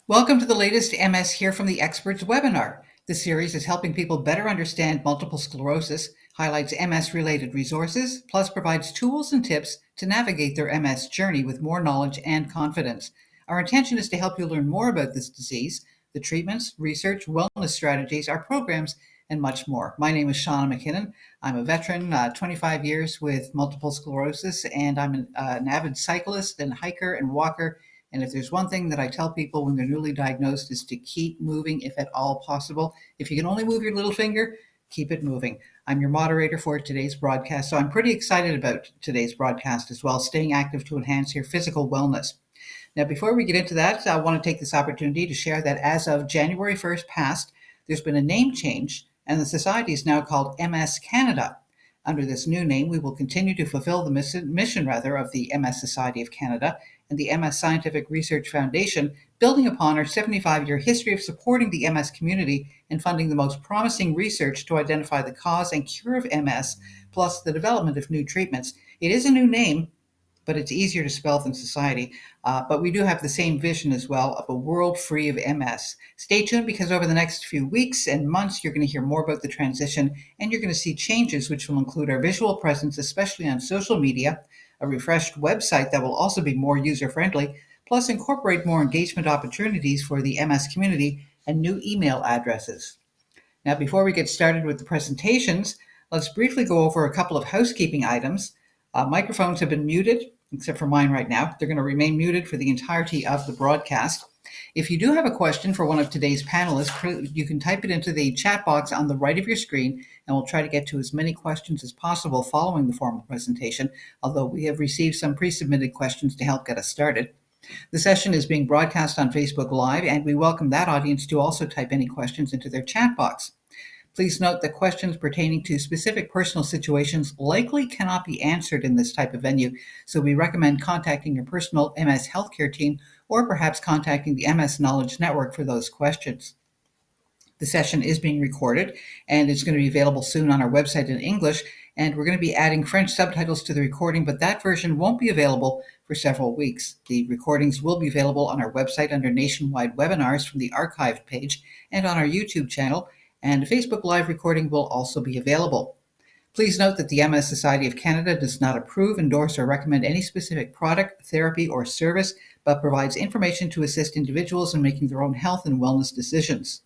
Welcome to the latest MS Hear from the Experts webinar. This series is helping people better understand multiple sclerosis, highlights MS related resources, plus provides tools and tips to navigate their MS journey with more knowledge and confidence. Our intention is to help you learn more about this disease, the treatments, research, wellness strategies, our programs, and much more. My name is Shauna McKinnon. I'm a veteran, 25 years with multiple sclerosis, and I'm an avid cyclist and hiker and walker. And if there's one thing that I tell people when they're newly diagnosed is to keep moving if at all possible. If you can only move your little finger, keep it moving. I'm your moderator for today's broadcast, so I'm pretty excited about today's broadcast as well, staying active to enhance your physical wellness. Now, before we get into that, I want to take this opportunity to share that as of January 1st past, there's been a name change, and the society is now called MS Canada. Under this new name, we will continue to fulfill the mission of the MS Society of Canada and the MS Scientific Research Foundation, building upon our 75-year history of supporting the MS community and funding the most promising research to identify the cause and cure of MS, plus the development of new treatments. It is a new name, but it's easier to spell than society. But we do have the same vision as well of a world free of MS. Stay tuned because over the next few weeks and months, you're going to hear more about the transition and you're going to see changes which will include our visual presence, especially on social media, a refreshed website that will also be more user friendly, plus incorporate more engagement opportunities for the MS community and new email addresses. Now, before we get started with the presentations, let's briefly go over a couple of housekeeping items. Microphones have been muted, except for mine right now. They're going to remain muted for the entirety of the broadcast. If you do have a question for one of today's panelists, you can type it into the chat box on the right of your screen, and we'll try to get to as many questions as possible following the formal presentation, although we have received some pre-submitted questions to help get us started. The session is being broadcast on Facebook Live, and we welcome that audience to also type any questions into their chat box. Please note that questions pertaining to specific personal situations likely cannot be answered in this type of venue, so we recommend contacting your personal MS healthcare team or perhaps contacting the MS Knowledge Network for those questions. The session is being recorded and it's going to be available soon on our website in English, and we're going to be adding French subtitles to the recording, but that version won't be available for several weeks. The recordings will be available on our website under Nationwide Webinars from the archived page and on our YouTube channel, and a Facebook Live recording will also be available. Please note that the MS Society of Canada does not approve, endorse, or recommend any specific product, therapy, or service, but provides information to assist individuals in making their own health and wellness decisions.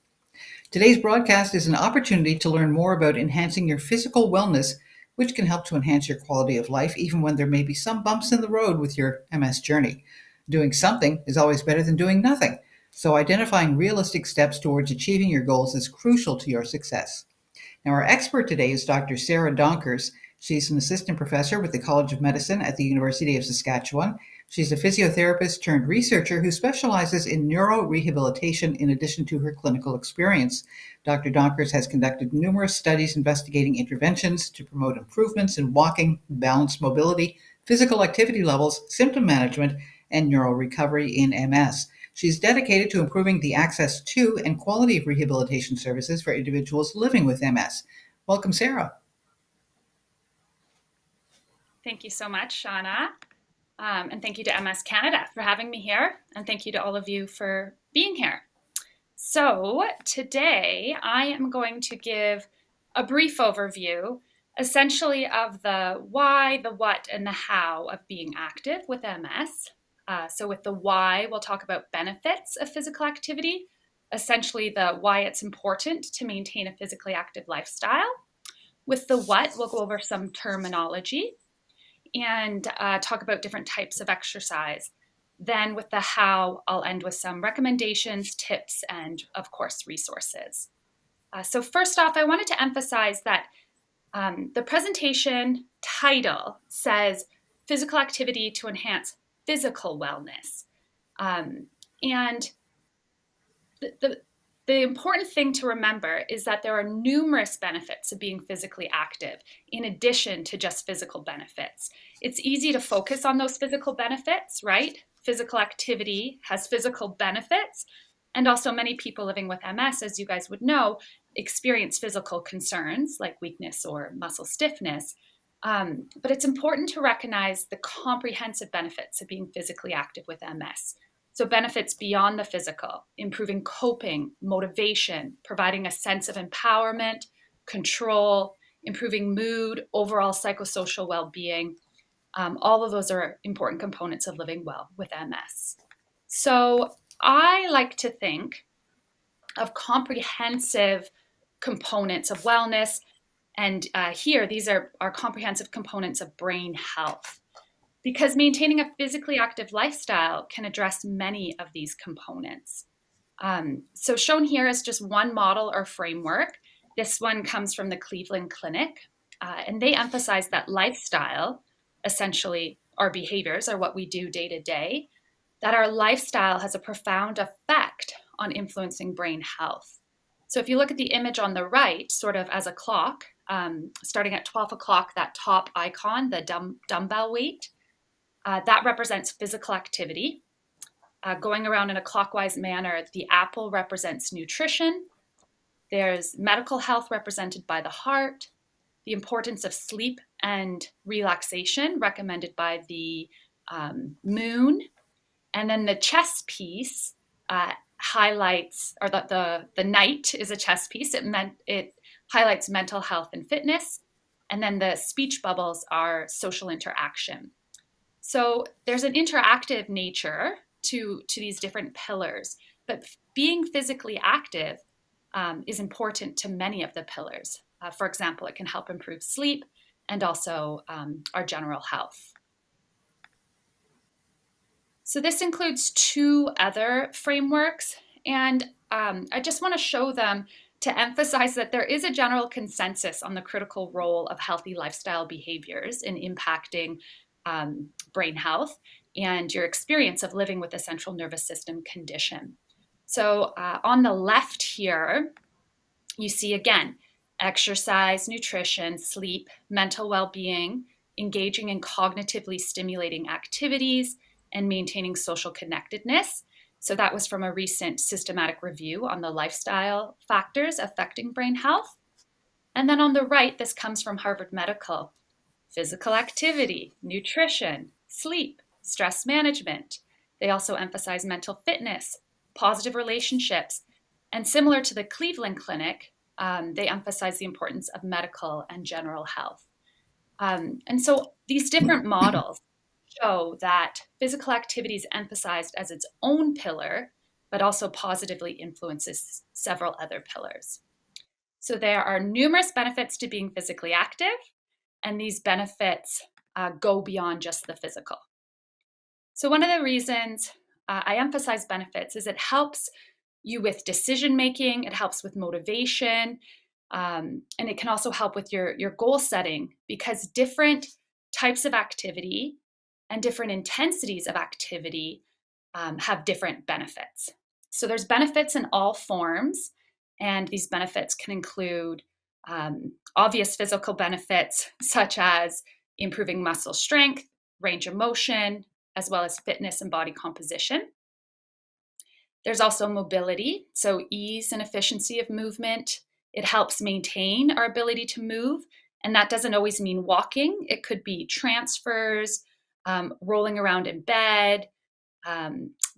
Today's broadcast is an opportunity to learn more about enhancing your physical wellness, which can help to enhance your quality of life, even when there may be some bumps in the road with your MS journey. Doing something is always better than doing nothing. So identifying realistic steps towards achieving your goals is crucial to your success. Now, our expert today is Dr. Sarah Donkers. She's an assistant professor with the College of Medicine at the University of Saskatchewan. She's a physiotherapist turned researcher who specializes in neurorehabilitation in addition to her clinical experience. Dr. Donkers has conducted numerous studies investigating interventions to promote improvements in walking, balance, mobility, physical activity levels, symptom management, and neural recovery in MS. She's dedicated to improving the access to and quality of rehabilitation services for individuals living with MS. Welcome, Sarah. Thank you so much, Shauna. And thank you to MS Canada for having me here. And thank you to all of you for being here. So today I am going to give a brief overview, essentially of the why, the what, and the how of being active with MS. So with the why, we'll talk about benefits of physical activity, essentially the why it's important to maintain a physically active lifestyle. With the what, we'll go over some terminology and talk about different types of exercise. Then with the how, I'll end with some recommendations, tips, and of course, resources. So first off, I wanted to emphasize that the presentation title says physical activity to enhance physical wellness. And the important thing to remember is that there are numerous benefits of being physically active in addition to just physical benefits. It's easy to focus on those physical benefits, right? Physical activity has physical benefits, and also many people living with MS, as you guys would know, experience physical concerns like weakness or muscle stiffness. But it's important to recognize the comprehensive benefits of being physically active with MS. So benefits beyond the physical, improving coping, motivation, providing a sense of empowerment, control, improving mood, overall psychosocial well-being. All of those are important components of living well with MS. So I like to think of comprehensive components of wellness. And here, these are comprehensive components of brain health, because maintaining a physically active lifestyle can address many of these components. So shown here is just one model or framework. This one comes from the Cleveland Clinic, and they emphasize that lifestyle, essentially our behaviors, are what we do day to day, that our lifestyle has a profound effect on influencing brain health. So if you look at the image on the right, sort of as a clock, starting at 12 o'clock, that top icon, the dumbbell weight, that represents physical activity. Going around in a clockwise manner, the apple represents nutrition. There's medical health represented by the heart, the importance of sleep and relaxation recommended by the moon. And then the chess piece highlights, or the knight is a chess piece. It highlights mental health and fitness. And then the speech bubbles are social interaction. So there's an interactive nature to these different pillars, but being physically active is important to many of the pillars. For example, it can help improve sleep and also our general health. So this includes two other frameworks, and I just want to show them to emphasize that there is a general consensus on the critical role of healthy lifestyle behaviors in impacting brain health and your experience of living with a central nervous system condition. So on the left here, you see again, exercise, nutrition, sleep, mental well-being, engaging in cognitively stimulating activities, and maintaining social connectedness. So that was from a recent systematic review on the lifestyle factors affecting brain health. And then on the right, this comes from Harvard Medical. Physical activity, nutrition, sleep, stress management. They also emphasize mental fitness, positive relationships, and similar to the Cleveland Clinic, they emphasize the importance of medical and general health. And so these different models show that physical activity is emphasized as its own pillar, but also positively influences several other pillars. So there are numerous benefits to being physically active, and these benefits go beyond just the physical. So one of the reasons I emphasize benefits is it helps you with decision making, it helps with motivation, and it can also help with your goal setting, because different types of activity and different intensities of activity have different benefits. So there's benefits in all forms, and these benefits can include obvious physical benefits such as improving muscle strength, range of motion, as well as fitness and body composition. There's also mobility, so ease and efficiency of movement. It helps maintain our ability to move, and that doesn't always mean walking. It could be transfers, rolling around in bed,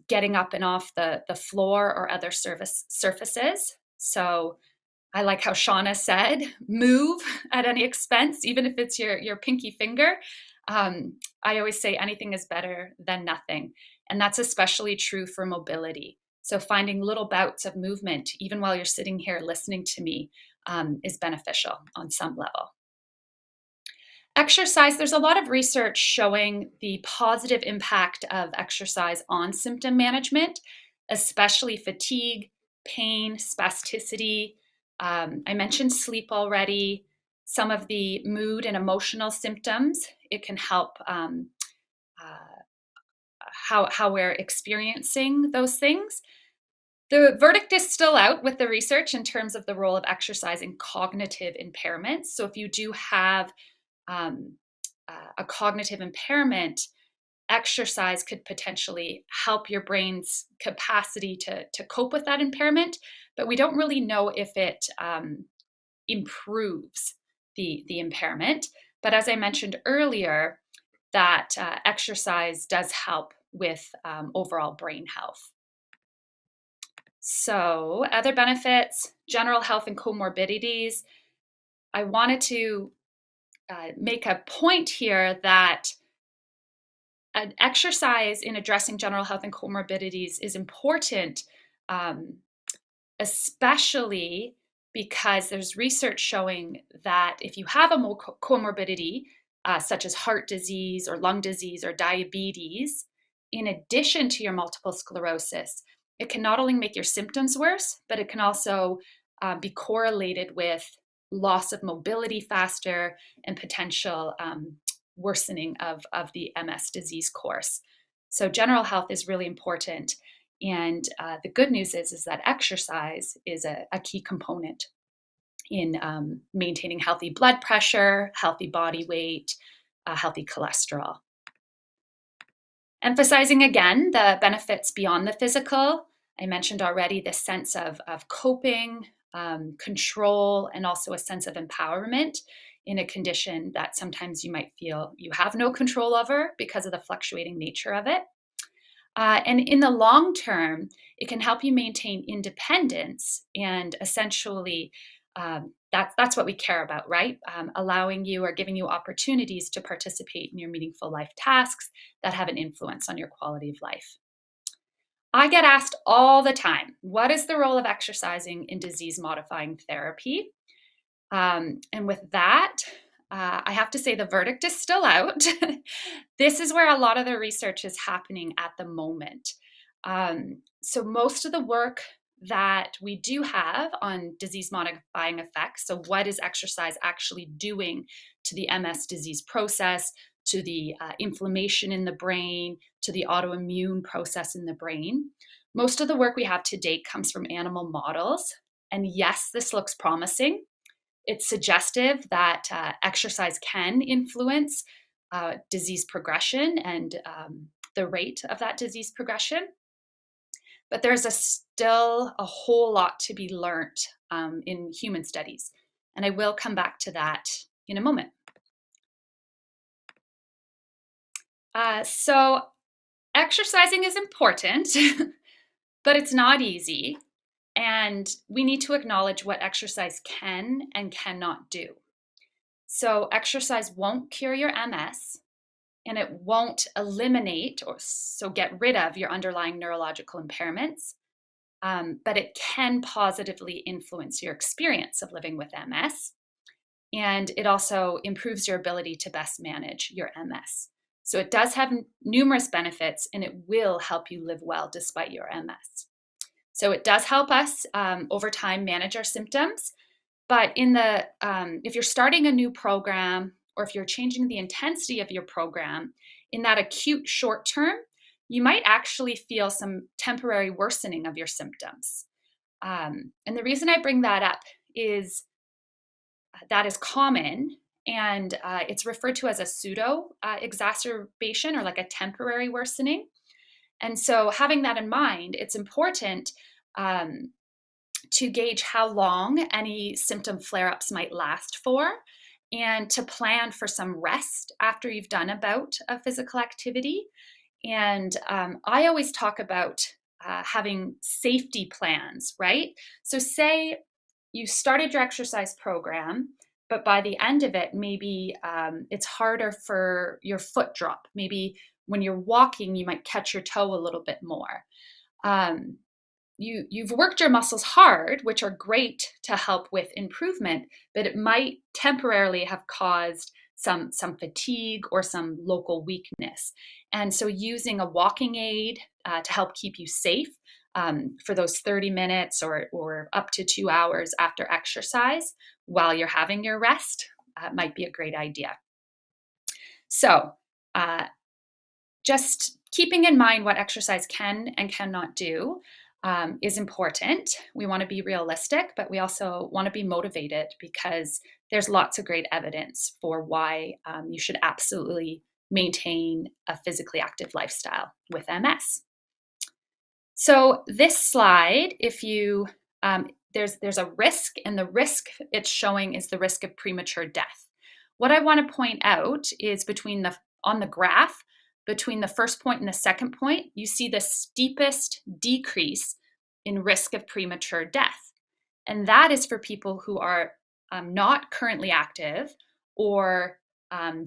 getting up and off the floor or other surfaces. So I like how Shauna said, move at any expense, even if it's your pinky finger. I always say anything is better than nothing. And that's especially true for mobility. So finding little bouts of movement, even while you're sitting here listening to me, is beneficial on some level. Exercise, there's a lot of research showing the positive impact of exercise on symptom management, especially fatigue, pain, spasticity. I mentioned sleep already, some of the mood and emotional symptoms. It can help how we're experiencing those things. The verdict is still out with the research in terms of the role of exercise in cognitive impairments. So if you do have a cognitive impairment, exercise could potentially help your brain's capacity to cope with that impairment, but we don't really know if it improves the impairment. But as I mentioned earlier, that exercise does help with overall brain health. So, other benefits, general health and comorbidities. I wanted to make a point here that an exercise in addressing general health and comorbidities is important, um, especially because there's research showing that if you have a comorbidity, such as heart disease or lung disease or diabetes, in addition to your multiple sclerosis, it can not only make your symptoms worse, but it can also be correlated with loss of mobility faster and potential worsening of the MS disease course. So, general health is really important. And the good news is that exercise is a key component in maintaining healthy blood pressure, healthy body weight, healthy cholesterol. Emphasizing again the benefits beyond the physical. I mentioned already this sense of coping, control, and also a sense of empowerment in a condition that sometimes you might feel you have no control over because of the fluctuating nature of it. And in the long term, it can help you maintain independence and essentially that's what we care about, right? Allowing you or giving you opportunities to participate in your meaningful life tasks that have an influence on your quality of life. I get asked all the time, what is the role of exercising in disease modifying therapy? And with that, I have to say the verdict is still out. This is where a lot of the research is happening at the moment. So, most of the work that we do have on disease modifying effects, so what is exercise actually doing to the MS disease process, to the inflammation in the brain, to the autoimmune process in the brain, most of the work we have to date comes from animal models. And yes, this looks promising. It's suggestive that exercise can influence disease progression and the rate of that disease progression. But there's still a whole lot to be learned in human studies. And I will come back to that in a moment. So exercising is important, but it's not easy. And we need to acknowledge what exercise can and cannot do. So, exercise won't cure your MS and it won't eliminate or so get rid of your underlying neurological impairments, but it can positively influence your experience of living with MS. And it also improves your ability to best manage your MS. So, it does have numerous benefits and it will help you live well despite your MS. So it does help us over time manage our symptoms. But if you're starting a new program or if you're changing the intensity of your program in that acute short term, you might actually feel some temporary worsening of your symptoms. And the reason I bring that up is that is common and it's referred to as a pseudo exacerbation or like a temporary worsening. And so, having that in mind, it's important to gauge how long any symptom flare ups might last for and to plan for some rest after you've done a bout of physical activity. And I always talk about having safety plans, right? So, say you started your exercise program, but by the end of it, maybe it's harder for your foot drop. Maybe when you're walking, you might catch your toe a little bit more. You've worked your muscles hard, which are great to help with improvement, but it might temporarily have caused some fatigue or some local weakness. And so using a walking aid to help keep you safe for those 30 minutes or up to 2 hours after exercise while you're having your rest might be a great idea. So just keeping in mind what exercise can and cannot do is important. We want to be realistic, but we also want to be motivated because there's lots of great evidence for why you should absolutely maintain a physically active lifestyle with MS. So this slide, if you there's a risk, and the risk it's showing is the risk of premature death. What I want to point out is on the graph, between the first point and the second point, you see the steepest decrease in risk of premature death. And that is for people who are not currently active or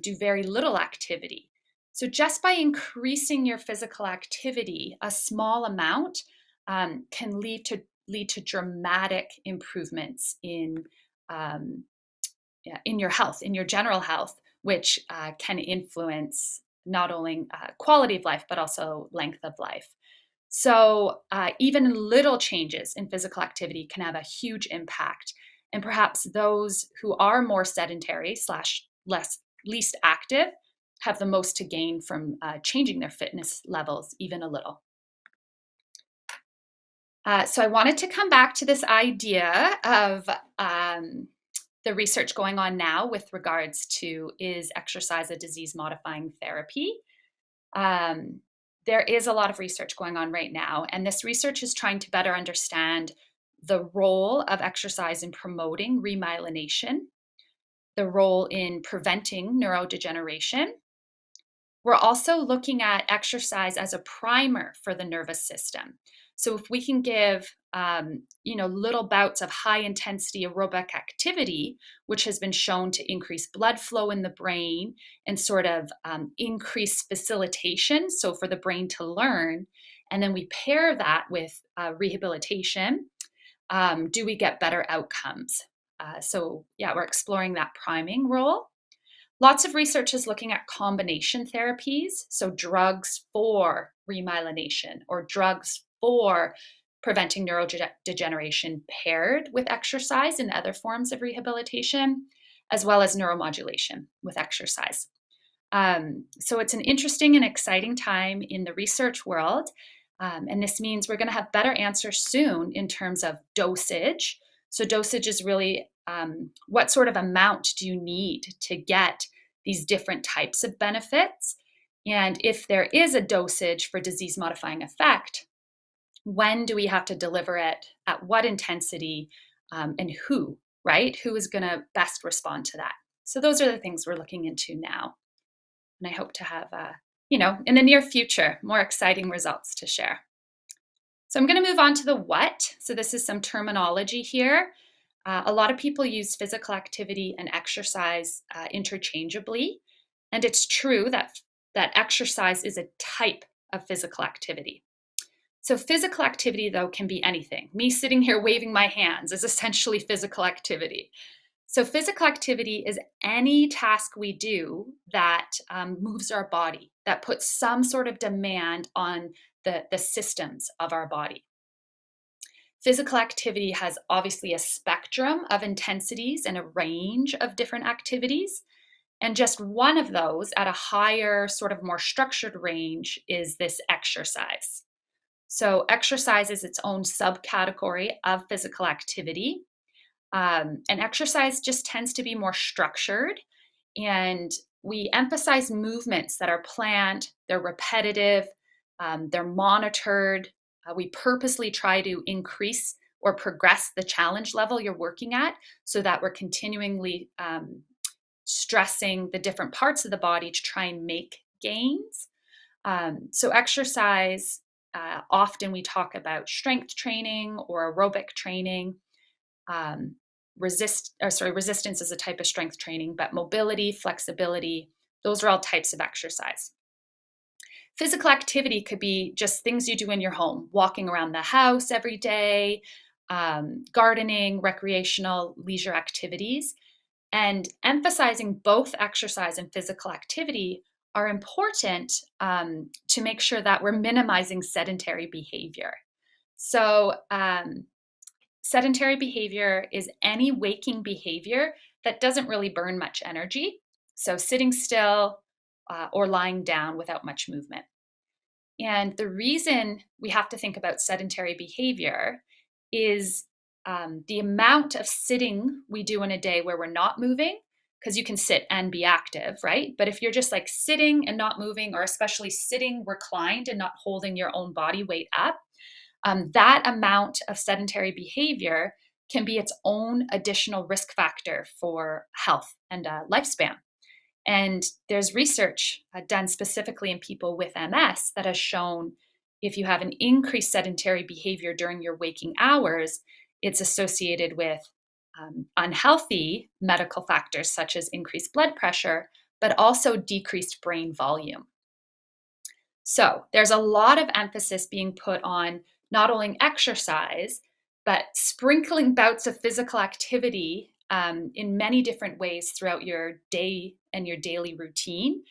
do very little activity. So just by increasing your physical activity, a small amount can lead to dramatic improvements in your health, in your general health, which can influence not only quality of life, but also length of life. So even little changes in physical activity can have a huge impact. And perhaps those who are more sedentary slash least active have the most to gain from changing their fitness levels even a little. So I wanted to come back to this idea of the research going on now with regards to, is exercise a disease modifying therapy? There is a lot of research going on right now, and this research is trying to better understand the role of exercise in promoting remyelination, the role in preventing neurodegeneration. We're also looking at exercise as a primer for the nervous system. So if we can give, little bouts of high intensity aerobic activity, which has been shown to increase blood flow in the brain and sort of increase facilitation, so for the brain to learn, and then we pair that with rehabilitation, do we get better outcomes? We're exploring that priming role. Lots of research is looking at combination therapies, so drugs for remyelination or drugs for preventing neurodegeneration paired with exercise and other forms of rehabilitation, as well as neuromodulation with exercise. So it's an interesting and exciting time in the research world. And this means we're going to have better answers soon in terms of dosage. So dosage is really what sort of amount do you need to get these different types of benefits? And if there is a dosage for disease modifying effect, when do we have to deliver it, at what intensity, and who, right? Who is going to best respond to that? So those are the things we're looking into now. And I hope to have, in the near future, more exciting results to share. So I'm going to move on to the what. So this is some terminology here. A lot of people use physical activity and exercise interchangeably. And it's true that exercise is a type of physical activity. So physical activity, though, can be anything. Me sitting here waving my hands is essentially physical activity. So physical activity is any task we do that moves our body, that puts some sort of demand on the systems of our body. Physical activity has obviously a spectrum of intensities and a range of different activities. And just one of those at a higher, sort of more structured range is this exercise. So exercise is its own subcategory of physical activity. And exercise just tends to be more structured. And we emphasize movements that are planned, they're repetitive, they're monitored. We purposely try to increase or progress the challenge level you're working at so that we're continually stressing the different parts of the body to try and make gains. So exercise, often we talk about strength training or aerobic training. Resistance is a type of strength training, but mobility, flexibility, those are all types of exercise. Physical activity could be just things you do in your home, walking around the house every day, gardening, recreational, leisure activities. And emphasizing both exercise and physical activity are important to make sure that we're minimizing sedentary behavior. So sedentary behavior is any waking behavior that doesn't really burn much energy. So sitting still or lying down without much movement. And the reason we have to think about sedentary behavior is the amount of sitting we do in a day where we're not moving, because you can sit and be active, right? But if you're just like sitting and not moving, or especially sitting reclined and not holding your own body weight up, that amount of sedentary behavior can be its own additional risk factor for health and lifespan. And there's research done specifically in people with MS that has shown if you have an increased sedentary behavior during your waking hours, it's associated with unhealthy medical factors such as increased blood pressure, but also decreased brain volume. So there's a lot of emphasis being put on not only exercise, but sprinkling bouts of physical activity in many different ways throughout your day and your daily routine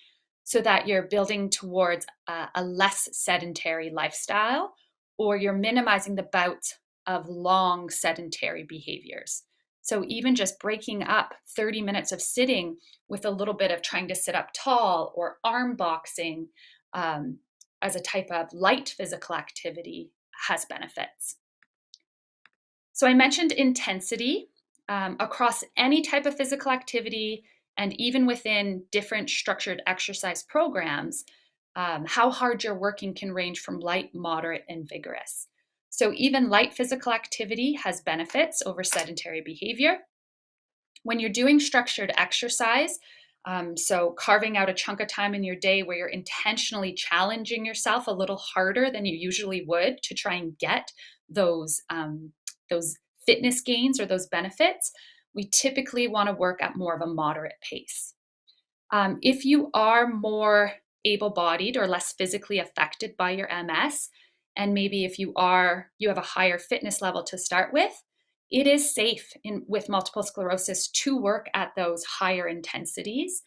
so that you're building towards a less sedentary lifestyle, or you're minimizing the bouts of long sedentary behaviors. So even just breaking up 30 minutes of sitting with a little bit of trying to sit up tall or arm boxing um, as a type of light physical activity has benefits. So I mentioned intensity across any type of physical activity and even within different structured exercise programs. How hard you're working can range from light, moderate, and vigorous. So even light physical activity has benefits over sedentary behavior. When you're doing structured exercise, so carving out a chunk of time in your day where you're intentionally challenging yourself a little harder than you usually would to try and get those fitness gains or those benefits, we typically want to work at more of a moderate pace. If you are more able-bodied or less physically affected by your MS, and maybe if you have a higher fitness level to start with, it is safe with multiple sclerosis to work at those higher intensities.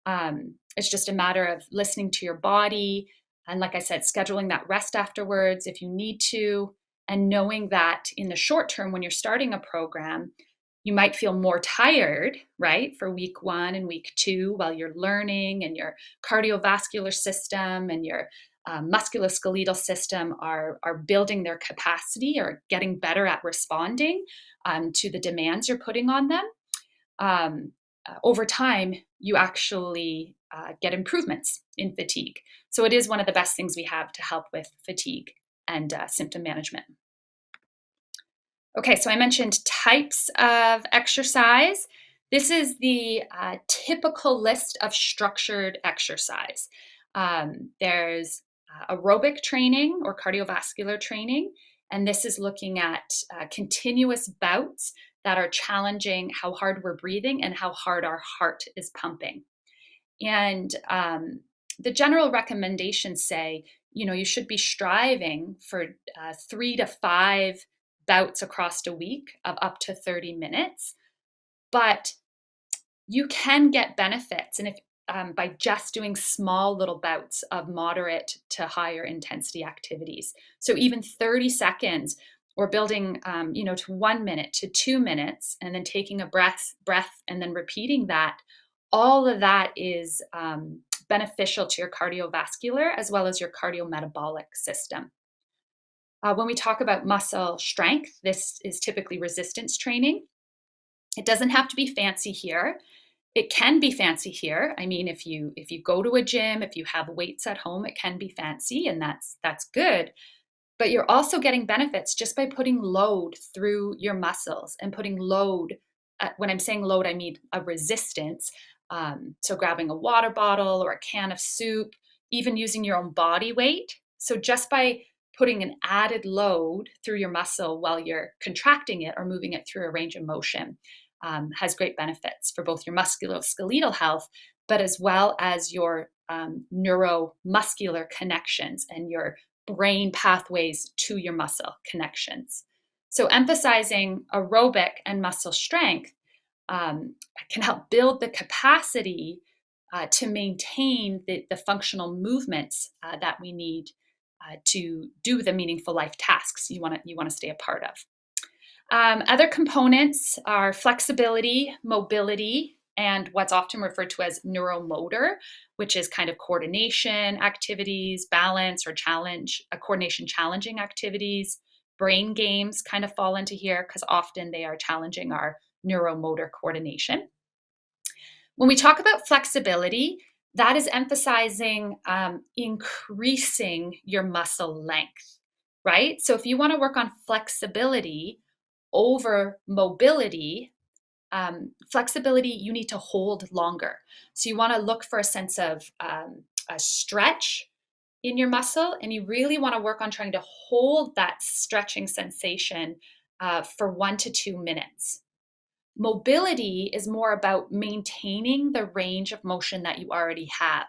It's just a matter of listening to your body, and like I said, scheduling that rest afterwards if you need to, and knowing that in the short term when you're starting a program, you might feel more tired, right, for week 1 and week 2 while you're learning, and your cardiovascular system and your musculoskeletal system are building their capacity or getting better at responding to the demands you're putting on them. Over time, you actually get improvements in fatigue. So it is one of the best things we have to help with fatigue and symptom management. Okay, so I mentioned types of exercise. This is the typical list of structured exercise. There's aerobic training or cardiovascular training, and this is looking at continuous bouts that are challenging how hard we're breathing and how hard our heart is pumping. And the general recommendations say, you should be striving for 3 to 5 bouts across a week of up to 30 minutes. But you can get benefits, and if by just doing small little bouts of moderate to higher intensity activities. So even 30 seconds, or building, to 1 minute to 2 minutes, and then taking a breath, and then repeating that. All of that is beneficial to your cardiovascular as well as your cardiometabolic system. When we talk about muscle strength, this is typically resistance training. It doesn't have to be fancy here. It can be fancy here. I mean, if you go to a gym, if you have weights at home, it can be fancy, and that's good. But you're also getting benefits just by putting load through your muscles and putting load. When I'm saying load, I mean a resistance. So grabbing a water bottle or a can of soup, even using your own body weight. So just by putting an added load through your muscle while you're contracting it or moving it through a range of motion has great benefits for both your musculoskeletal health, but as well as your neuromuscular connections and your brain pathways to your muscle connections. So emphasizing aerobic and muscle strength can help build the capacity to maintain the functional movements that we need to do the meaningful life tasks you want to stay a part of. Other components are flexibility, mobility, and what's often referred to as neuromotor, which is kind of coordination activities, balance or coordination challenging activities. Brain games kind of fall into here because often they are challenging our neuromotor coordination. When we talk about flexibility, that is emphasizing increasing your muscle length, right? So if you want to work on flexibility over mobility, flexibility, you need to hold longer. So you want to look for a sense of a stretch in your muscle, and you really want to work on trying to hold that stretching sensation for 1 to 2 minutes. Mobility is more about maintaining the range of motion that you already have.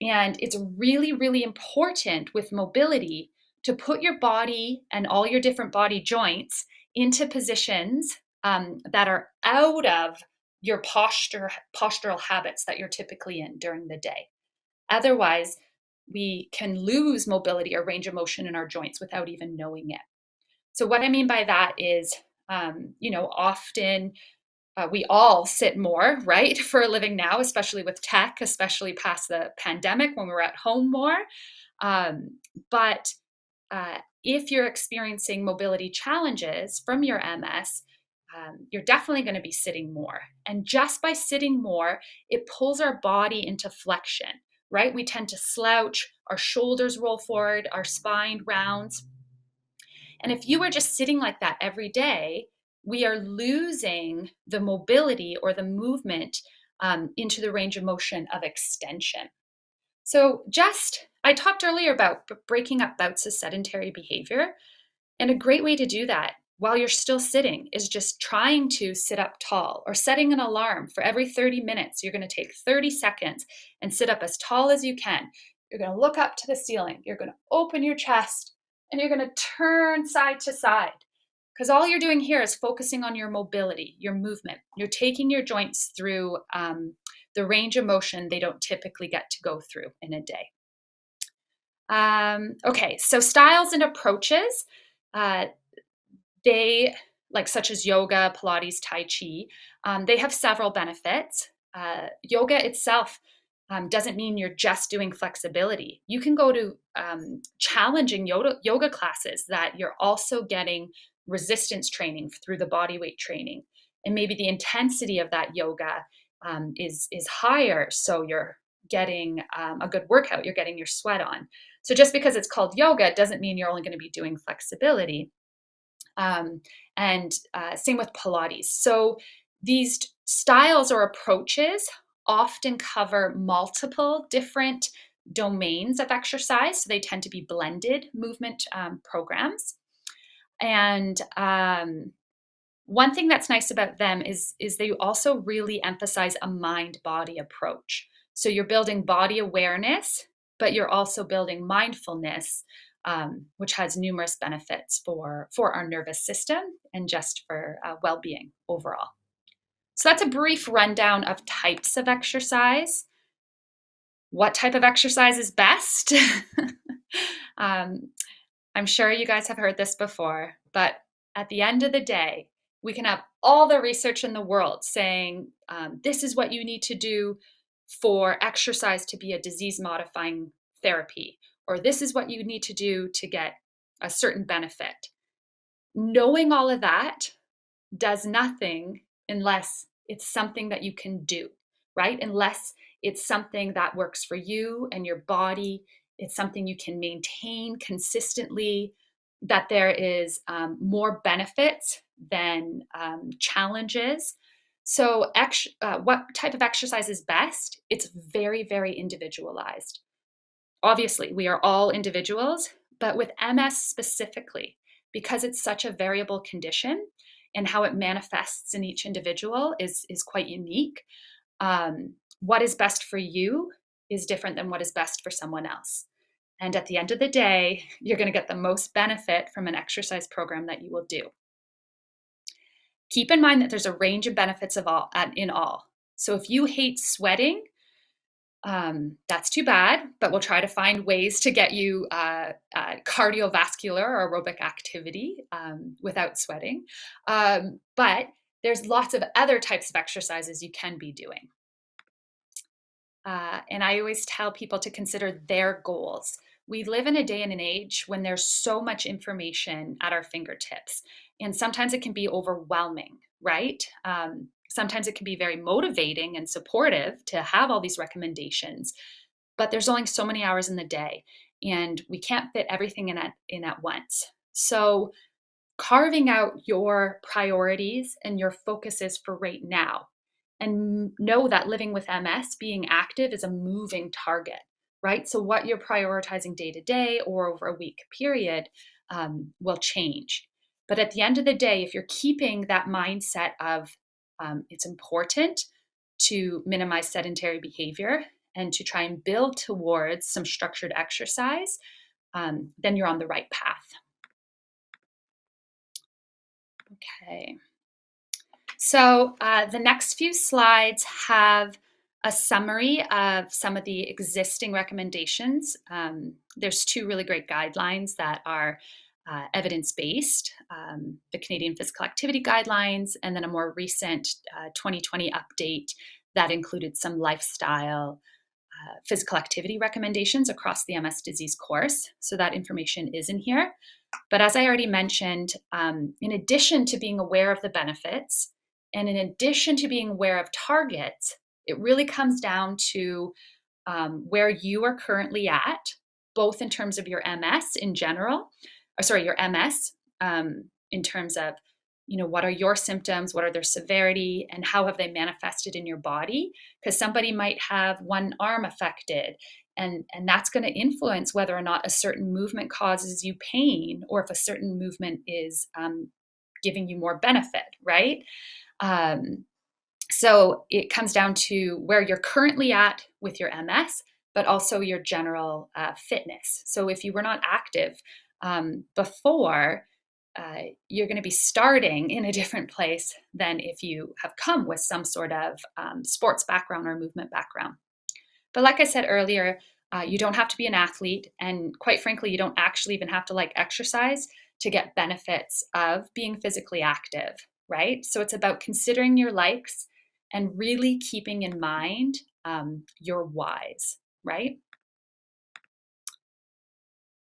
And it's really, really important with mobility to put your body and all your different body joints into positions that are out of your postural habits that you're typically in during the day. Otherwise, we can lose mobility or range of motion in our joints without even knowing it. So, what I mean by that is, often we all sit more, right, for a living now, especially with tech, especially past the pandemic when we're at home more. But if you're experiencing mobility challenges from your MS, you're definitely going to be sitting more. And just by sitting more, it pulls our body into flexion, right? We tend to slouch, our shoulders roll forward, our spine rounds. And if you are just sitting like that every day, we are losing the mobility or the movement into the range of motion of extension. So, I talked earlier about breaking up bouts of sedentary behavior. And a great way to do that while you're still sitting is just trying to sit up tall or setting an alarm for every 30 minutes. You're going to take 30 seconds and sit up as tall as you can. You're going to look up to the ceiling. You're going to open your chest and you're going to turn side to side. Because all you're doing here is focusing on your mobility, your movement. You're taking your joints through the range of motion they don't typically get to go through in a day. Okay, so styles and approaches. They, like such as yoga, Pilates, Tai Chi, they have several benefits. Yoga itself doesn't mean you're just doing flexibility. You can go to challenging yoga classes that you're also getting resistance training through the body weight training. And maybe the intensity of that yoga is higher. So you're getting a good workout, you're getting your sweat on. So just because it's called yoga doesn't mean you're only going to be doing flexibility. And same with Pilates. So these styles or approaches often cover multiple different domains of exercise. So they tend to be blended movement programs. And one thing that's nice about them is they also really emphasize a mind-body approach. So you're building body awareness, but you're also building mindfulness, which has numerous benefits for our nervous system and just for well-being overall. So that's a brief rundown of types of exercise. What type of exercise is best? I'm sure you guys have heard this before, but at the end of the day, we can have all the research in the world saying this is what you need to do for exercise to be a disease modifying therapy, or this is what you need to do to get a certain benefit. Knowing all of that does nothing unless it's something that you can do, right? Unless it's something that works for you and your body, it's something you can maintain consistently, that there is more benefits than challenges. So, what type of exercise is best? It's very, very individualized. Obviously, we are all individuals, but with MS specifically, because it's such a variable condition and how it manifests in each individual is quite unique. What is best for you is different than what is best for someone else. And at the end of the day, you're going to get the most benefit from an exercise program that you will do. Keep in mind that there's a range of benefits in all. So if you hate sweating, that's too bad, but we'll try to find ways to get you cardiovascular or aerobic activity without sweating. But there's lots of other types of exercises you can be doing. And I always tell people to consider their goals. We live in a day and an age when there's so much information at our fingertips, and sometimes it can be overwhelming, right? Sometimes it can be very motivating and supportive to have all these recommendations, but there's only so many hours in the day, and we can't fit everything in at once. So carving out your priorities and your focuses for right now. And know that living with MS, being active, is a moving target, right? So, what you're prioritizing day to day or over a week period will change. But at the end of the day, if you're keeping that mindset of it's important to minimize sedentary behavior and to try and build towards some structured exercise, then you're on the right path. Okay. So the next few slides have a summary of some of the existing recommendations. There's two really great guidelines that are evidence-based, the Canadian Physical Activity Guidelines, and then a more recent 2020 update that included some lifestyle physical activity recommendations across the MS disease course. So that information is in here. But as I already mentioned, in addition to being aware of the benefits, and in addition to being aware of targets, it really comes down to where you are currently at, both in terms of your MS in general, or sorry, your MS in terms of, what are your symptoms, what are their severity, and how have they manifested in your body? Because somebody might have one arm affected, and that's going to influence whether or not a certain movement causes you pain, or if a certain movement is giving you more benefit, right? So it comes down to where you're currently at with your MS, but also your general fitness. So if you were not active before, you're going to be starting in a different place than if you have come with some sort of sports background or movement background. But like I said earlier, you don't have to be an athlete. And quite frankly, you don't actually even have to like exercise to get benefits of being physically active, right? So it's about considering your likes and really keeping in mind your whys, right?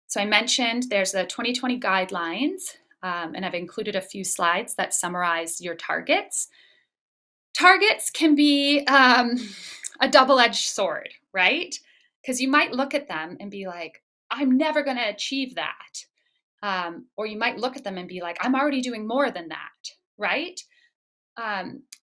So I mentioned there's the 2020 guidelines, and I've included a few slides that summarize your targets. Targets can be a double-edged sword, right? Because you might look at them and be like, I'm never going to achieve that. Or you might look at them and be like, I'm already doing more than that, right?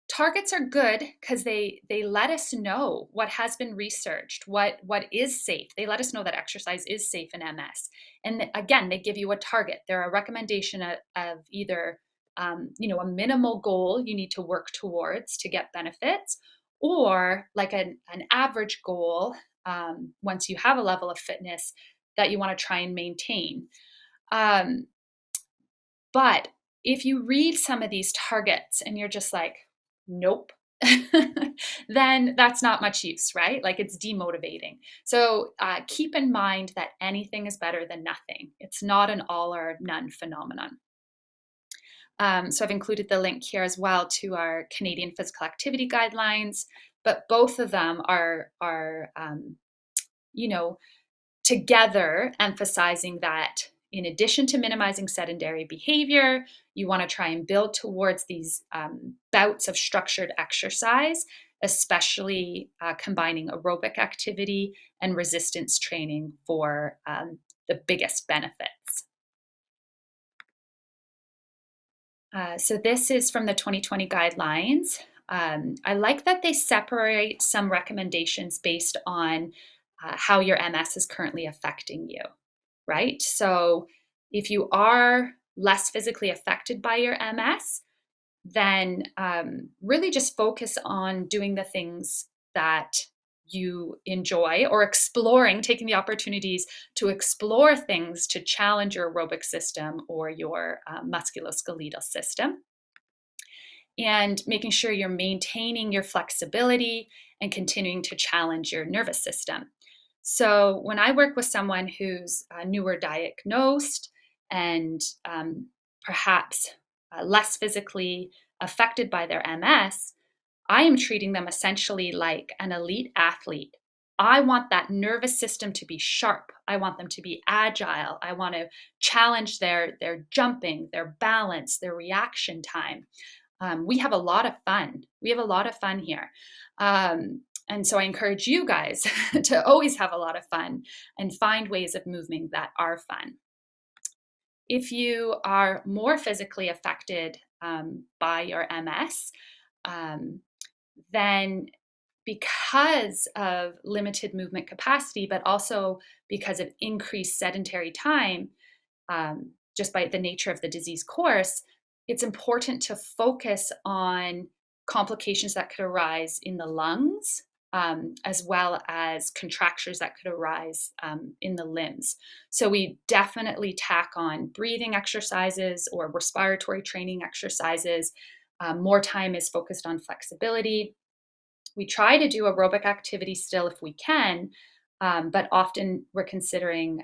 Targets are good because they let us know what has been researched, what is safe. They let us know that exercise is safe in MS. And again, they give you a target. They're a recommendation of either a minimal goal you need to work towards to get benefits, or like an average goal once you have a level of fitness that you want to try and maintain. But if you read some of these targets and you're just like, nope, then that's not much use, right? Like it's demotivating. So keep in mind that anything is better than nothing. It's not an all or none phenomenon. So I've included the link here as well to our Canadian Physical Activity Guidelines, but both of them are together emphasizing that in addition to minimizing sedentary behavior, you want to try and build towards these bouts of structured exercise, especially combining aerobic activity and resistance training for the biggest benefits. So this is from the 2020 guidelines. I like that they separate some recommendations based on how your MS is currently affecting you, right? So if you are less physically affected by your MS, then really just focus on doing the things that you enjoy, or exploring, taking the opportunities to explore things to challenge your aerobic system or your musculoskeletal system, and making sure you're maintaining your flexibility and continuing to challenge your nervous system. So when I work with someone who's newer diagnosed and perhaps less physically affected by their MS, I am treating them essentially like an elite athlete. I want that nervous system to be sharp. I want them to be agile. I want to challenge their jumping, their balance, their reaction time. We have a lot of fun. We have a lot of fun here. And so I encourage you guys to always have a lot of fun and find ways of moving that are fun. If you are more physically affected by your MS, um, then because of limited movement capacity, but also because of increased sedentary time, just by the nature of the disease course, it's important to focus on complications that could arise in the lungs, as well as contractures that could arise in the limbs. So we definitely tack on breathing exercises or respiratory training exercises. More time is focused on flexibility. We try to do aerobic activity still if we can, but often we're considering,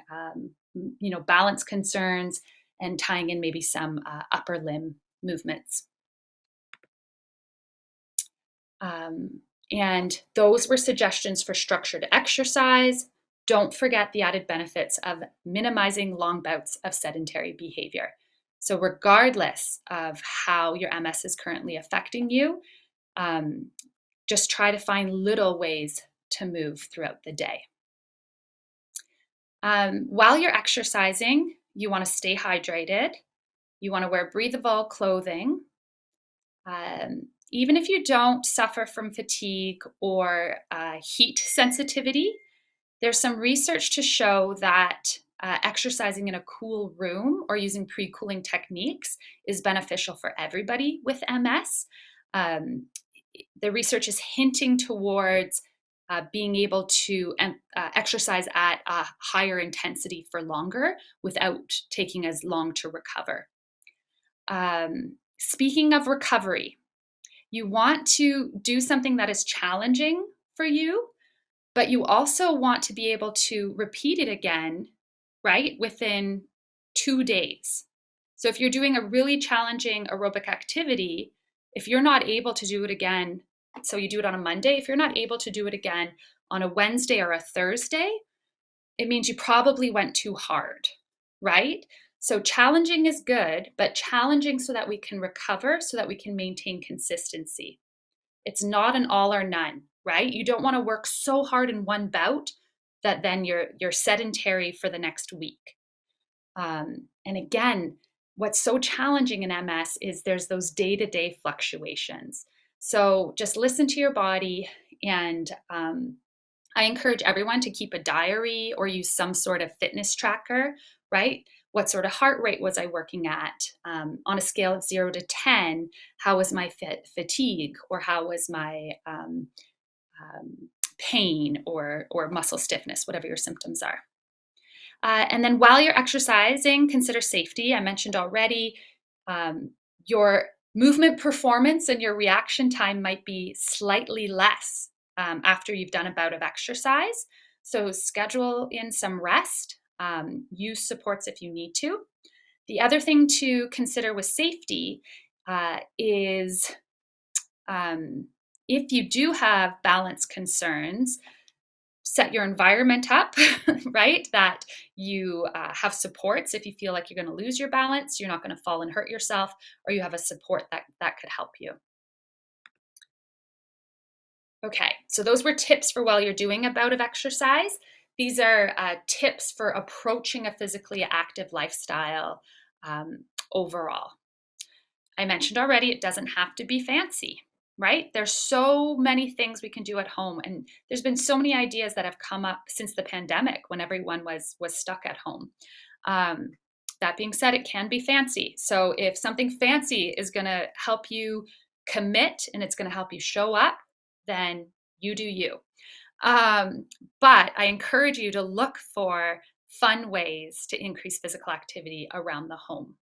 balance concerns and tying in maybe some upper limb movements. Um, and those were suggestions for structured exercise. Don't forget the added benefits of minimizing long bouts of sedentary behavior. So, regardless of how your MS is currently affecting you, um, just try to find little ways to move throughout the day. While you're exercising, you want to stay hydrated. You want to wear breathable clothing. Even if you don't suffer from fatigue or heat sensitivity, there's some research to show that exercising in a cool room or using pre cooling techniques is beneficial for everybody with MS. Um, the research is hinting towards being able to exercise at a higher intensity for longer without taking as long to recover. Speaking of recovery, you want to do something that is challenging for you, but you also want to be able to repeat it again, right, within 2 days. So if you're doing a really challenging aerobic activity, if you're not able to do it again, so you do it on a Monday, if you're not able to do it again on a Wednesday or a Thursday, it means you probably went too hard, right? So challenging is good, but challenging so that we can recover, so that we can maintain consistency. It's not an all or none, right? You don't want to work so hard in one bout that then you're sedentary for the next week. And again, what's so challenging in MS is there's those day-to-day fluctuations. So just listen to your body, and I encourage everyone to keep a diary or use some sort of fitness tracker, right? What sort of heart rate was I working at? On a scale of 0 to 10, how was my fatigue, or how was my pain or muscle stiffness, whatever your symptoms are. And then while you're exercising, consider safety. I mentioned already, your movement performance and your reaction time might be slightly less after you've done a bout of exercise. So schedule in some rest, use supports if you need to. The other thing to consider with safety is if you do have balance concerns, set your environment up, right? That you have supports if you feel like you're going to lose your balance, you're not going to fall and hurt yourself, or you have a support that could help you. Okay, so those were tips for while you're doing a bout of exercise. These are tips for approaching a physically active lifestyle overall. I mentioned already, it doesn't have to be fancy, right? There's so many things we can do at home, and there's been so many ideas that have come up since the pandemic when everyone was stuck at home. Um, that being said, it can be fancy. So if something fancy is going to help you commit and it's going to help you show up, then you do you. But I encourage you to look for fun ways to increase physical activity around the home.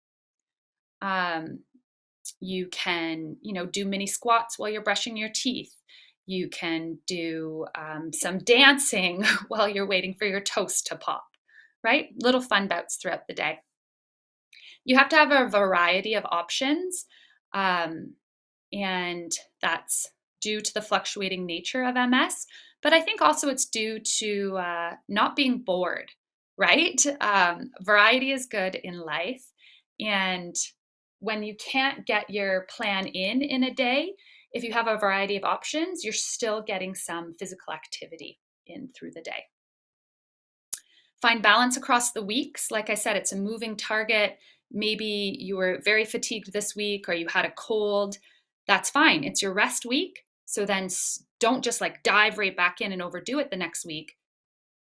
You can, do mini squats while you're brushing your teeth. You can do some dancing while you're waiting for your toast to pop, right? Little fun bouts throughout the day. You have to have a variety of options, and that's due to the fluctuating nature of MS. But I think also it's due to not being bored, right? Variety is good in life. And when you can't get your plan in a day, if you have a variety of options, you're still getting some physical activity in through the day. Find balance across the weeks. Like I said, it's a moving target. Maybe you were very fatigued this week or you had a cold. That's fine. It's your rest week. So then don't just like dive right back in and overdo it the next week.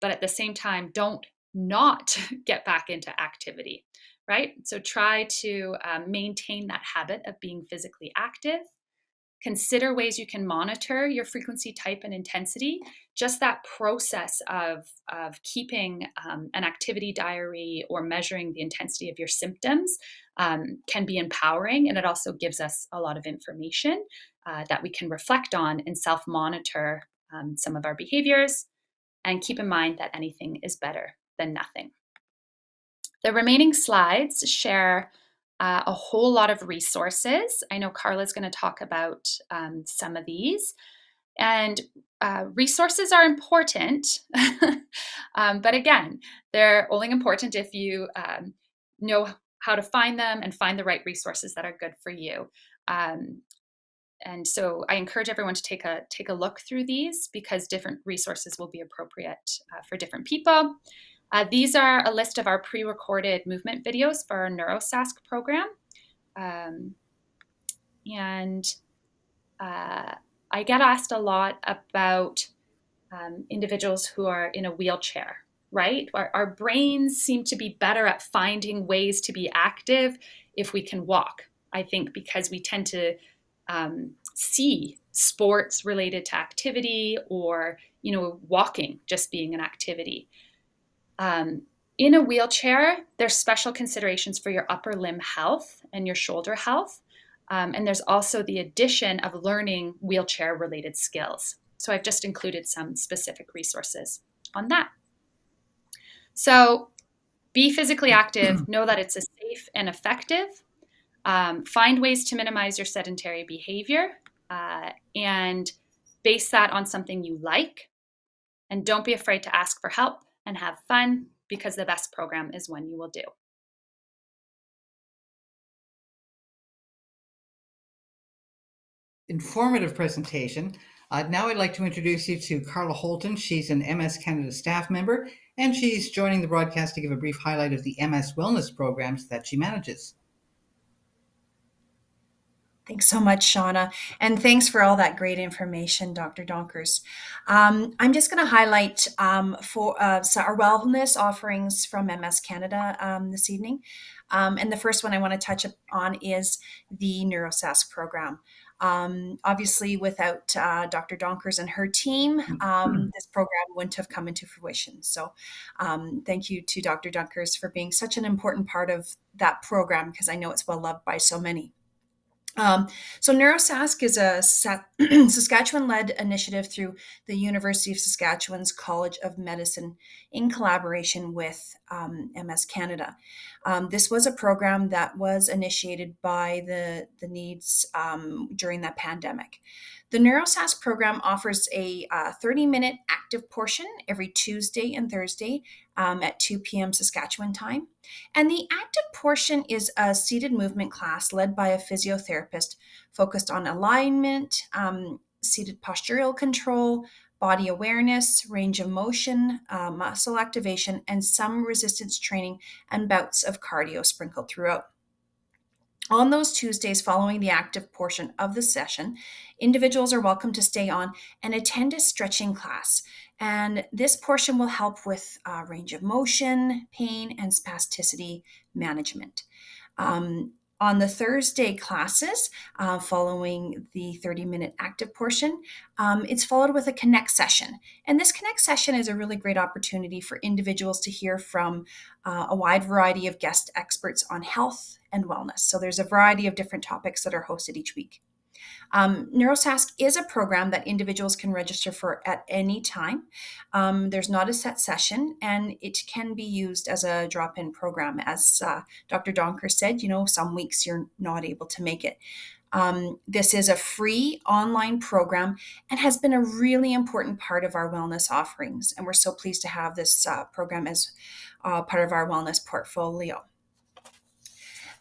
But at the same time, don't not get back into activity, right? So try to maintain that habit of being physically active. Consider ways you can monitor your frequency, type, and intensity. Just that process of keeping an activity diary or measuring the intensity of your symptoms can be empowering. And it also gives us a lot of information that we can reflect on and self monitor some of our behaviors. And keep in mind that anything is better than nothing. The remaining slides share a whole lot of resources. I know Carla's going to talk about some of these. And resources are important, but again, they're only important if you know how to find them and find the right resources that are good for you. And so I encourage everyone to take a look through these because different resources will be appropriate for different people. These are a list of our pre-recorded movement videos for our NeuroSask program. I get asked a lot about individuals who are in a wheelchair, right? Our brains seem to be better at finding ways to be active if we can walk, I think, because we tend to see sports related to activity or, walking just being an activity. In a wheelchair, there's special considerations for your upper limb health and your shoulder health. And there's also the addition of learning wheelchair related skills. So I've just included some specific resources on that. So be physically active, know that it's a safe and effective. Find ways to minimize your sedentary behavior and base that on something you like. And don't be afraid to ask for help and have fun because the best program is one you will do. Informative presentation. Now I'd like to introduce you to Carla Holton. She's an MS Canada staff member, and she's joining the broadcast to give a brief highlight of the MS wellness programs that she manages. Thanks so much, Shauna. And thanks for all that great information, Dr. Donkers. I'm just going to highlight our wellness offerings from MS Canada this evening. And the first one I want to touch on is the NeuroSask program. Obviously, without Dr. Donkers and her team, this program wouldn't have come into fruition. So thank you to Dr. Donkers for being such an important part of that program because I know it's well loved by so many. So NeuroSask is a Saskatchewan-led initiative through the University of Saskatchewan's College of Medicine in collaboration with MS Canada. This was a program that was initiated by the needs during that pandemic. The NeuroSask program offers a 30-minute active portion every Tuesday and Thursday at 2 p.m. Saskatchewan time. And the active portion is a seated movement class led by a physiotherapist focused on alignment, seated postural control, body awareness, range of motion, muscle activation, and some resistance training and bouts of cardio sprinkled throughout. On those Tuesdays following the active portion of the session, individuals are welcome to stay on and attend a stretching class. And this portion will help with range of motion, pain, and spasticity management. On the Thursday classes, following the 30-minute active portion, it's followed with a Connect session. And this Connect session is a really great opportunity for individuals to hear from a wide variety of guest experts on health and wellness. So there's a variety of different topics that are hosted each week. NeuroSask is a program that individuals can register for at any time. There's not a set session, and it can be used as a drop-in program. As Dr. Donker said, some weeks you're not able to make it. This is a free online program and has been a really important part of our wellness offerings. And we're so pleased to have this program as part of our wellness portfolio.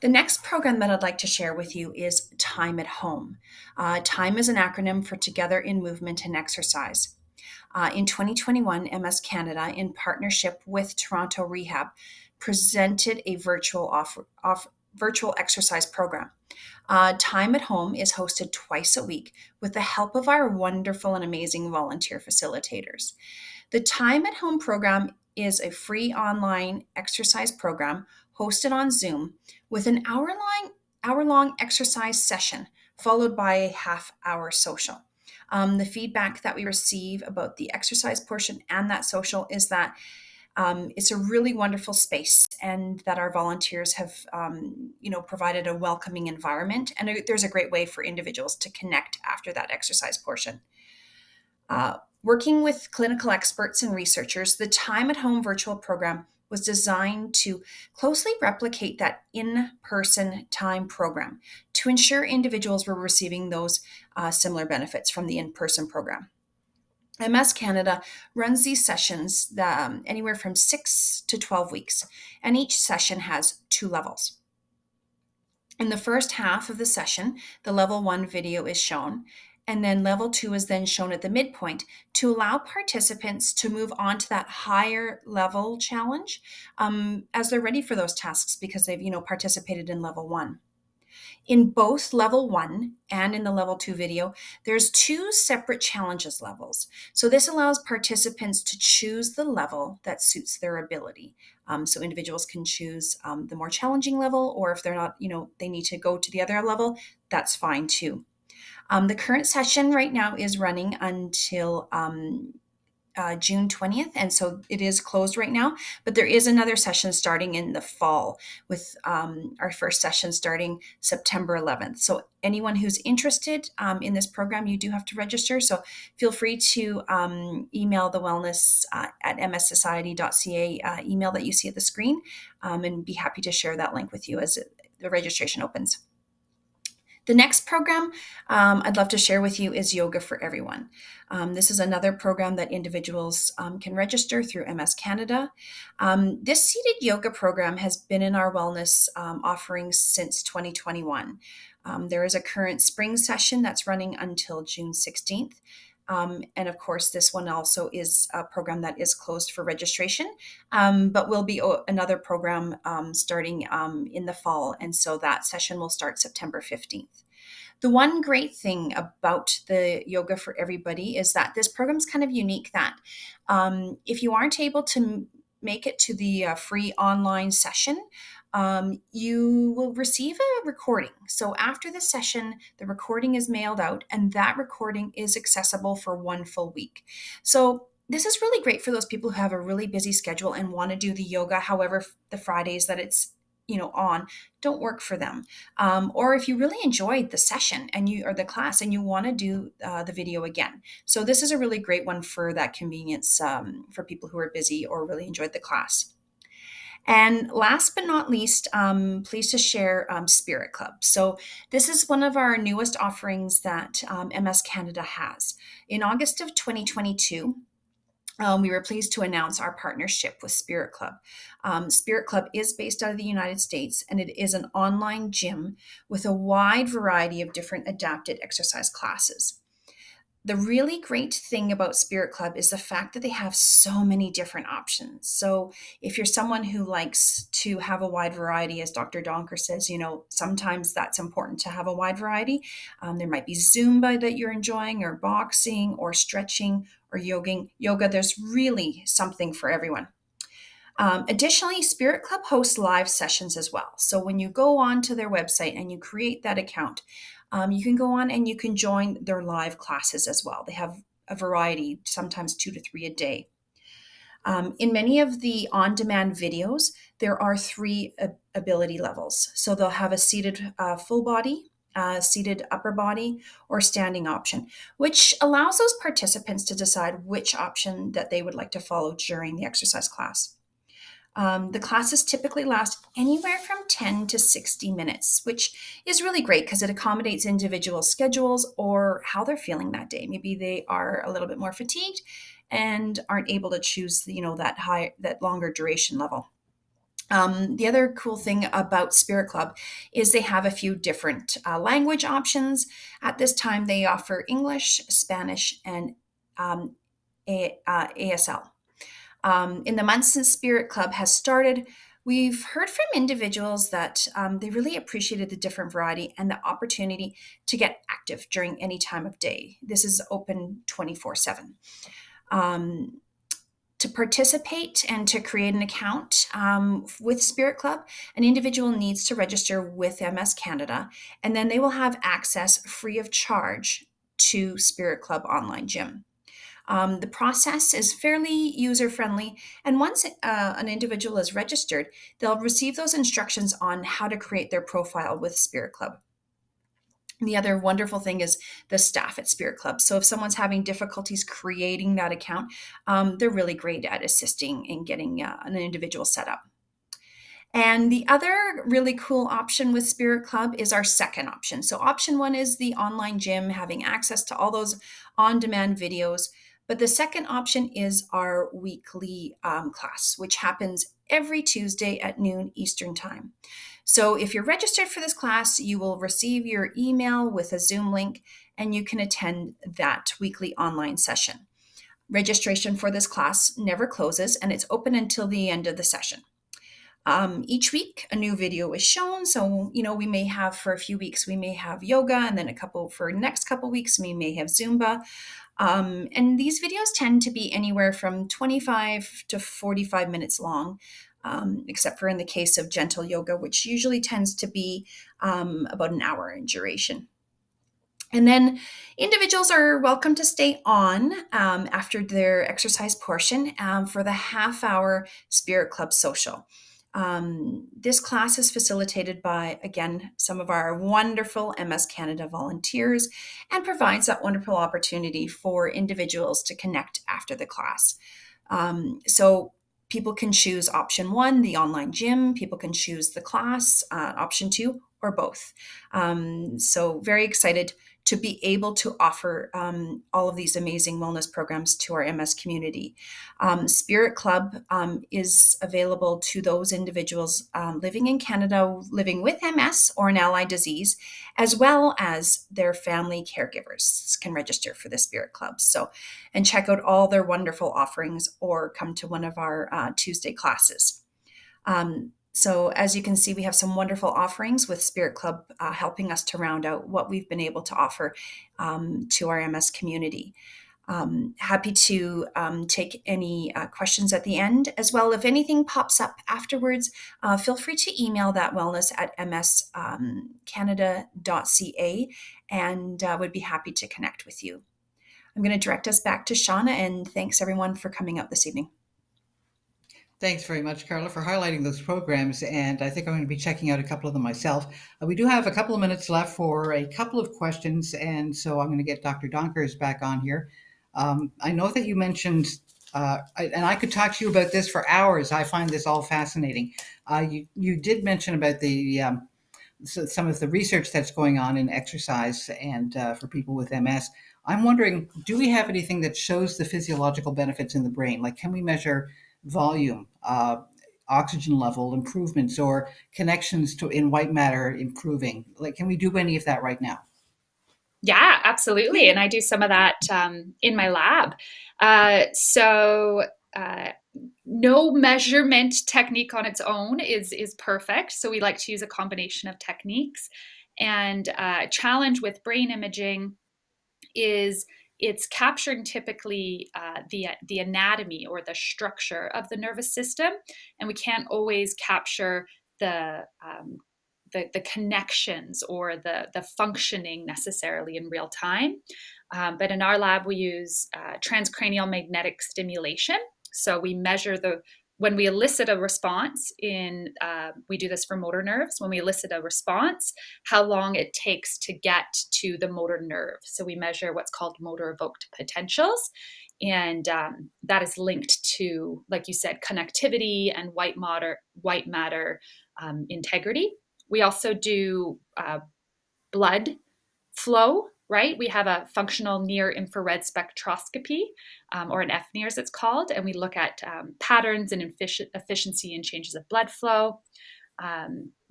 The next program that I'd like to share with you is Time at Home. TIME is an acronym for Together in Movement and Exercise. In 2021, MS Canada, in partnership with Toronto Rehab, presented a virtual exercise program. Time at Home is hosted twice a week with the help of our wonderful and amazing volunteer facilitators. The Time at Home program is a free online exercise program hosted on Zoom with an hour-long exercise session followed by a half-hour social. The feedback that we receive about the exercise portion and that social is that it's a really wonderful space, and that our volunteers have, provided a welcoming environment. And there's a great way for individuals to connect after that exercise portion. Working with clinical experts and researchers, the Time at Home virtual program was designed to closely replicate that in-person time program to ensure individuals were receiving those similar benefits from the in-person program. MS Canada runs these sessions anywhere from 6 to 12 weeks, and each session has 2 levels. In the first half of the session, the level 1 video is shown, and then level 2 is then shown at the midpoint to allow participants to move on to that higher level challenge as they're ready for those tasks because they've participated in level 1. In both level 1 and in the level 2 video, there's 2 separate challenges levels. So this allows participants to choose the level that suits their ability. So individuals can choose the more challenging level, or if they're not, they need to go to the other level, that's fine too. The current session right now is running until June 20th, and so it is closed right now, but there is another session starting in the fall with our first session starting September 11th. So anyone who's interested in this program, you do have to register, so feel free to email the wellness at mssociety.ca email that you see at the screen, and be happy to share that link with you as the registration opens. The next program I'd love to share with you is Yoga for Everyone. This is another program that individuals can register through MS Canada. This seated yoga program has been in our wellness offerings since 2021. There is a current spring session that's running until June 16th. And of course, this one also is a program that is closed for registration, but will be another program starting in the fall. And so that session will start September 15th. The one great thing about the Yoga for Everybody is that this program is kind of unique, that if you aren't able to make it to the free online session, you will receive a recording. So after the session, the recording is mailed out, and that recording is accessible for 1 full week. So this is really great for those people who have a really busy schedule and want to do the yoga. However, the Fridays that it's on don't work for them. Or if you really enjoyed the session or the class and you want to do the video again. So this is a really great one for that convenience for people who are busy or really enjoyed the class. And last but not least, pleased to share Spirit Club. So this is one of our newest offerings that MS Canada has. In August of 2022, we were pleased to announce our partnership with Spirit Club. Spirit Club is based out of the United States, and it is an online gym with a wide variety of different adapted exercise classes. The really great thing about Spirit Club is the fact that they have so many different options. So if you're someone who likes to have a wide variety, as Dr. Donker says, sometimes that's important to have a wide variety. There might be Zumba that you're enjoying, or boxing, or stretching, or yoga. There's really something for everyone. Additionally, Spirit Club hosts live sessions as well. So when you go on to their website and you create that account, you can go on and you can join their live classes as well. They have a variety, sometimes 2 to 3 a day. In many of the on-demand videos, there are 3 ability levels. So they'll have a seated full body, seated upper body, or standing option, which allows those participants to decide which option that they would like to follow during the exercise class. The classes typically last anywhere from 10 to 60 minutes, which is really great because it accommodates individual schedules or how they're feeling that day. Maybe they are a little bit more fatigued and aren't able to choose, that longer duration level. The other cool thing about Spirit Club is they have a few different language options. At this time, they offer English, Spanish, and ASL. In the months since Spirit Club has started, we've heard from individuals that they really appreciated the different variety and the opportunity to get active during any time of day. This is open 24/7. To participate and to create an account with Spirit Club, an individual needs to register with MS Canada, and then they will have access free of charge to Spirit Club Online Gym. The process is fairly user friendly, and once an individual is registered, they'll receive those instructions on how to create their profile with Spirit Club. The other wonderful thing is the staff at Spirit Club. So if someone's having difficulties creating that account, they're really great at assisting in getting an individual set up. And the other really cool option with Spirit Club is our second option. So option one is the online gym, having access to all those on-demand videos. But the second option is our weekly class, which happens every Tuesday at noon Eastern Time. So if you're registered for this class, you will receive your email with a Zoom link, and you can attend that weekly online session. Registration for this class never closes, and it's open until the end of the session. Each week, a new video is shown. So, we may have for a few weeks, we may have yoga, and then for next couple weeks, we may have Zumba. And these videos tend to be anywhere from 25 to 45 minutes long, except for in the case of gentle yoga, which usually tends to be about an hour in duration. And then individuals are welcome to stay on after their exercise portion for the half-hour Spirit Club social. This class is facilitated by, again, some of our wonderful MS Canada volunteers and provides that wonderful opportunity for individuals to connect after the class. So people can choose option one, the online gym. People can choose the class, option two, or both. So very excited to be able to offer all of these amazing wellness programs to our MS community. Spirit Club is available to those individuals living in Canada, living with MS or an allied disease, as well as their family caregivers can register for the Spirit Club. So, and check out all their wonderful offerings or come to one of our Tuesday classes. So as you can see, we have some wonderful offerings with Spirit Club helping us to round out what we've been able to offer to our MS community. Happy to take any questions at the end. As well, if anything pops up afterwards, feel free to email that wellness at mscanada.ca, and would be happy to connect with you. I'm going to direct us back to Shauna, and thanks everyone for coming out this evening. Thanks very much, Carla, for highlighting those programs, and I think I'm going to be checking out a couple of them myself. We do have a couple of minutes left for a couple of questions, and so I'm going to get Dr. Donkers back on here. I know that you mentioned, and I could talk to you about this for hours. I find this all fascinating. You did mention about the some of the research that's going on in exercise and for people with MS. I'm wondering, do we have anything that shows the physiological benefits in the brain? Like, can we measure volume, oxygen level improvements, or connections in white matter improving? Like, can we do any of that right now? Yeah, absolutely. And I do some of that in my lab. No measurement technique on its own is perfect. So we like to use a combination of techniques. And challenge with brain imaging is it's capturing typically the anatomy or the structure of the nervous system, and we can't always capture the connections or the functioning necessarily in real time. But in our lab, we use transcranial magnetic stimulation. So we measure when we elicit a response we do this for motor nerves. When we elicit a response, how long it takes to get to the motor nerve. So we measure what's called motor evoked potentials. And that is linked to, like you said, connectivity and white matter integrity. We also do blood flow, right? We have a functional near infrared spectroscopy, or an FNIR as it's called, and we look at patterns and efficiency and changes of blood flow.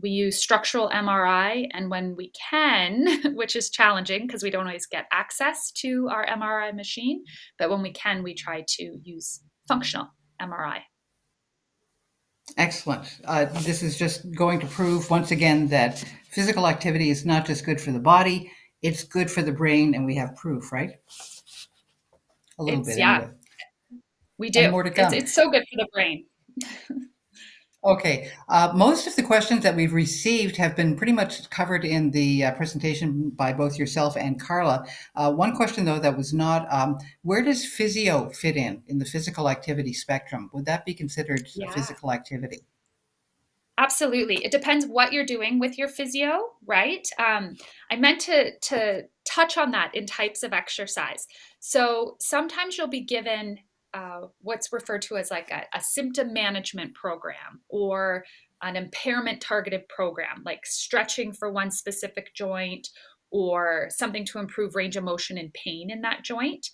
We use structural MRI, and when we can, which is challenging because we don't always get access to our MRI machine, but when we can, we try to use functional MRI. Excellent. This is just going to prove once again that physical activity is not just good for the body, it's good for the brain, and we have proof, right? A little bit, Yeah, anyway. we And do. more to come. It's so good for the brain. Okay. Most of the questions that we've received have been pretty much covered in the presentation by both yourself and Carla. One question, though, that was not, where does physio fit in the physical activity spectrum? Would that be considered a Yeah. physical activity? Absolutely. It depends what you're doing with your physio, right? I meant to touch on that in types of exercise. So sometimes you'll be given what's referred to as like a symptom management program or an impairment targeted program, like stretching for one specific joint or something to improve range of motion and pain in that joint.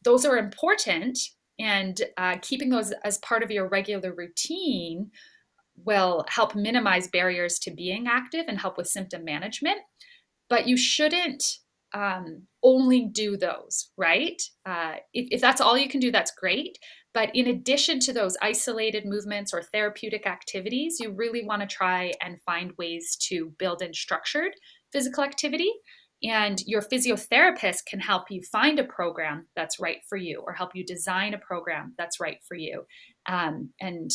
Those are important, and keeping those as part of your regular routine will help minimize barriers to being active and help with symptom management. But you shouldn't only do those, right? If that's all you can do, that's great. But in addition to those isolated movements or therapeutic activities, you really want to try and find ways to build in structured physical activity. And your physiotherapist can help you find a program that's right for you or help you design a program that's right for you. And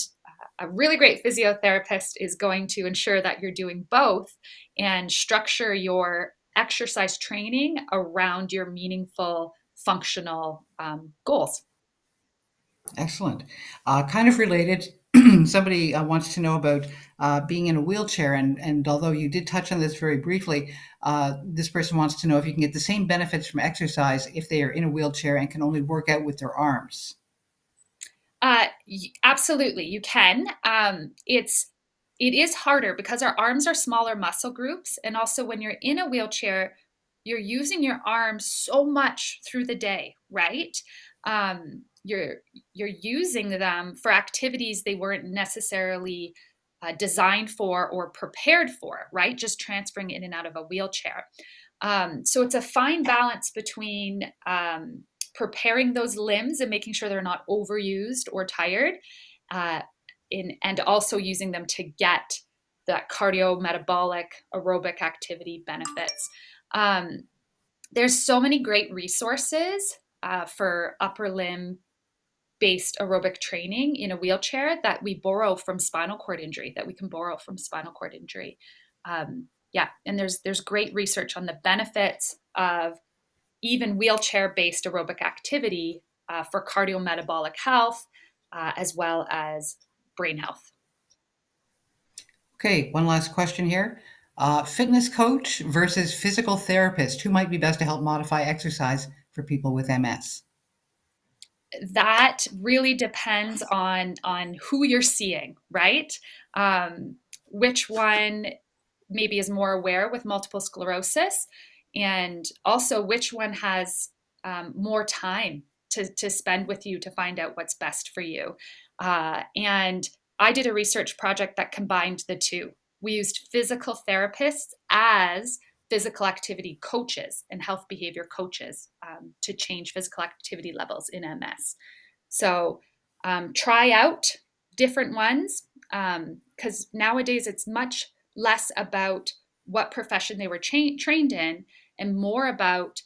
a really great physiotherapist is going to ensure that you're doing both and structure your exercise training around your meaningful functional goals. Excellent. Kind of related, somebody wants to know about being in a wheelchair, and although you did touch on this very briefly, this person wants to know if you can get the same benefits from exercise if they are in a wheelchair and can only work out with their arms. Absolutely, you can. It is harder because our arms are smaller muscle groups, and also when you're in a wheelchair, you're using your arms so much through the day, right? You're using them for activities they weren't necessarily designed for or prepared for, right? Just transferring in and out of a wheelchair. So it's a fine balance between preparing those limbs and making sure they're not overused or tired, uh, and also using them to get that cardiometabolic aerobic activity benefits. There's so many great resources for upper limb based aerobic training in a wheelchair that we borrow from spinal cord injury, that we can borrow from spinal cord injury. Yeah, and there's great research on the benefits of even wheelchair-based aerobic activity for cardiometabolic health, as well as brain health. Okay, one last question here. Fitness coach versus physical therapist, who might be best to help modify exercise for people with MS? That really depends on who you're seeing, right? Which one maybe is more aware with multiple sclerosis, and also which one has more time to spend with you to find out what's best for you. And I did a research project that combined the two. We used physical therapists as physical activity coaches and health behavior coaches to change physical activity levels in MS. So try out different ones because nowadays it's much less about what profession they were trained in and more about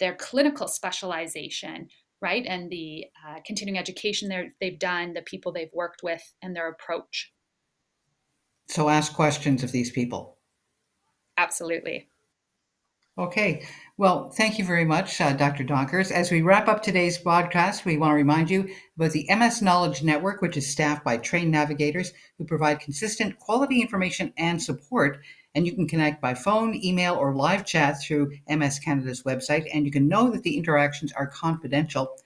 their clinical specialization, right? And the continuing education they've done, the people they've worked with, and their approach. So ask questions of these people. Absolutely. Okay. Well, thank you very much, Dr. Donkers. As we wrap up today's podcast, we want to remind you about the MS Knowledge Network, which is staffed by trained navigators who provide consistent quality information and support. And you can connect by phone, email, or live chat through MS Canada's website. And you can know that the interactions are confidential.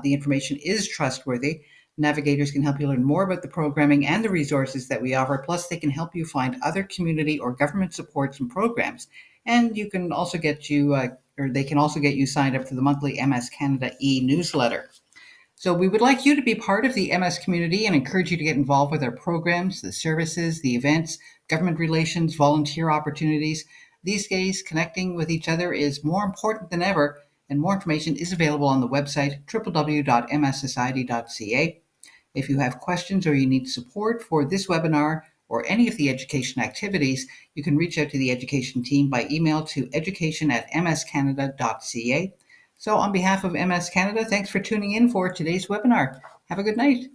The information is trustworthy. Navigators can help you learn more about the programming and the resources that we offer. Plus, they can help you find other community or government supports and programs. And you can also get you, or they can also get you signed up for the monthly MS Canada e-newsletter. So we would like you to be part of the MS community and encourage you to get involved with our programs, the services, the events, government relations, volunteer opportunities. These days, connecting with each other is more important than ever, and more information is available on the website www.mssociety.ca. If you have questions or you need support for this webinar or any of the education activities, you can reach out to the education team by email to education@mscanada.ca. So on behalf of MS Canada, thanks for tuning in for today's webinar. Have a good night.